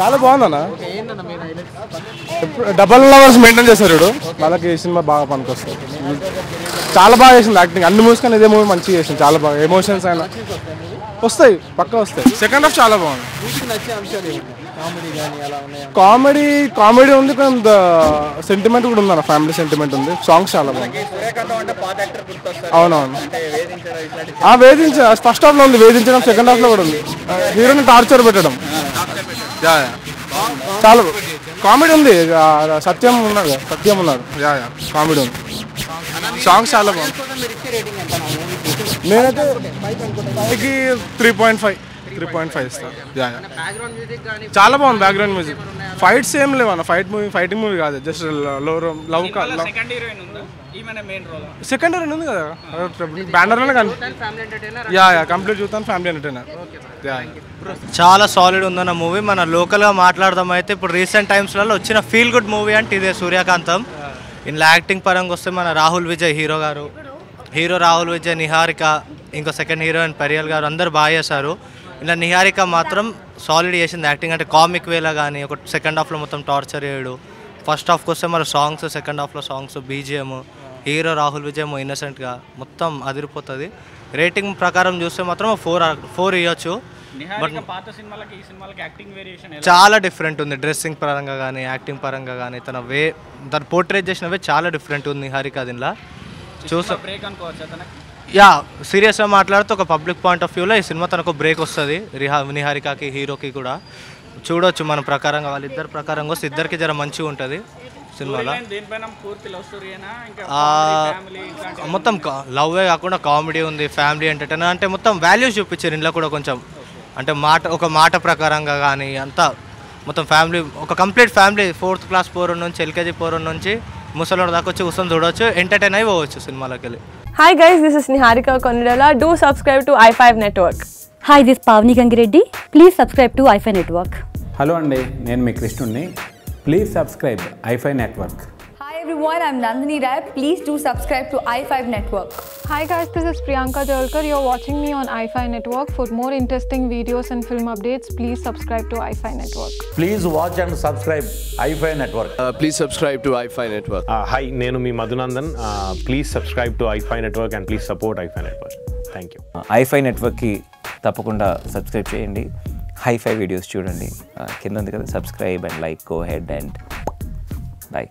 చాలా బాగుందన్న. Double lovers maintain చేశారు వీడు. వాళ్ళకి ఈ సినిమా బాగా పనికొస్తుంది. చాలా బాగా చేసింది యాక్టింగ్. అన్ని మూవీస్ కానీ ఇదే మూవీ మంచిగా చేసింది. చాలా బాగా ఎమోషన్స్ అయినా వస్తాయి, పక్కా వస్తాయి. సెకండ్ హాఫ్ చాలా బాగుంది. కామెడీ ఉంది, కొంత సెంటిమెంట్ కూడా ఉంది అన్న. ఫ్యామిలీ సెంటిమెంట్ ఉంది. సాంగ్స్ చాలా బాగుంది. అవునవును, వేధించ ఫస్ట్ హాఫ్ లో ఉంది, వేధించడం సెకండ్ హాఫ్ లో కూడా ఉంది. హీరోని టార్చర్ పెట్టడం చాలా కామెడీ ఉంది. సత్యం ఉన్నాడు, కామెడీ ఉంది. సాంగ్స్ చాలా బాగుంది. నేనైతే 3.5 ఇస్తాను. చాలా బాగుంది బ్యాక్గ్రౌండ్ మ్యూజిక్. ఫైట్స్ ఏం లేవు అన్న. ఫైటింగ్ మూవీ కాదు, జస్ట్ లవ్. సెకండ్ హీరోయిన్ ఉంది కదా బ్యానర్లోనే కంప్లీట్ చూస్తాను. Family entertainer. చాలా సాలిడ్ ఉందన్న మూవీ. మన లోకల్గా మాట్లాడదాం అయితే ఇప్పుడు రీసెంట్ టైమ్స్లలో వచ్చిన ఫీల్ గుడ్ మూవీ అంటే ఇదే సూర్యకాంతం. ఇందులో యాక్టింగ్ పరంగా వస్తే మన రాహుల్ విజయ్ హీరో రాహుల్ విజయ్, నిహారిక, ఇంకో సెకండ్ హీరోయిన్ పెరియల్ గారు అందరు బాగా చేశారు. ఇలా నిహారిక మాత్రం సాలిడ్ చేసింది యాక్టింగ్. అంటే కామిక్ వేలా కానీ ఒక సెకండ్ హాఫ్లో మొత్తం టార్చర్ చేయడు. ఫస్ట్ హాఫ్కి వస్తే మన సాంగ్స్, సెకండ్ హాఫ్లో songs, BGM, hero Rahul Vijay ఇన్నోసెంట్గా మొత్తం అదిరిపోతుంది. రేటింగ్ ప్రకారం చూస్తే మాత్రం 4 ఇవ్వచ్చు. బట్ చాలా డిఫరెంట్ ఉంది. డ్రెస్సింగ్ పరంగా కానీ, యాక్టింగ్ పరంగా కానీ, తను పోర్ట్రేట్ చేసినవే చాలా డిఫరెంట్ ఉంది నిహారిక. దీనిలో చూసా సీరియస్గా మాట్లాడితే ఒక పబ్లిక్ పాయింట్ ఆఫ్ వ్యూలో ఈ సినిమా తనకు బ్రేక్ వస్తుంది. నిహారికకి, హీరోకి కూడా చూడవచ్చు. మన ప్రకారంగా వాళ్ళిద్దరి ప్రకారంగా వస్తే ఇద్దరికి జర మంచిగా ఉంటుంది సినిమాలో. మొత్తం లవ్వే కాకుండా కామెడీ ఉంది, ఫ్యామిలీ ఎంటర్టైనర్, అంటే మొత్తం వాల్యూస్ చూపించారు ఇంట్లో కూడా. కొంచెం అంటే ఒక మాట ప్రకారంగా కానీ అంతా మొత్తం ఫ్యామిలీ, ఒక complete family 4th class Pooran నుంచి ఎల్కేజీ పోరన్ నుంచి ముసలోడు దాకా వచ్చి కూర్చొని చూడవచ్చు, ఎంటర్టైన్ అయిపోవచ్చు సినిమాలోకి వెళ్ళి. Hi guys, this is Niharika Konirala. Do subscribe to i5 Network. Hi, this is Pavni Gangireddy. Please subscribe to i5 Network. Hello అండి, నేను మీ కృష్ణుని. Please subscribe i5 network. Hi everyone, I'm Nandini Rai. Please do subscribe to i5 Network. Hi guys, this is Priyanka Jalkar. You're watching me on i5 Network. For more interesting videos and film updates, please subscribe to i5 Network. Please watch and subscribe i5 Network. Please subscribe to i5 Network. Hi, నేను మీ Madhunandan. Please subscribe to i5 Network and please support i5 Network. Thank you. i5 నెట్వర్క్కి తప్పకుండా subscribe చేయండి. హై-ఫై videos చూడండి. కింద ఉంది కదా, subscribe and like. Go head and by.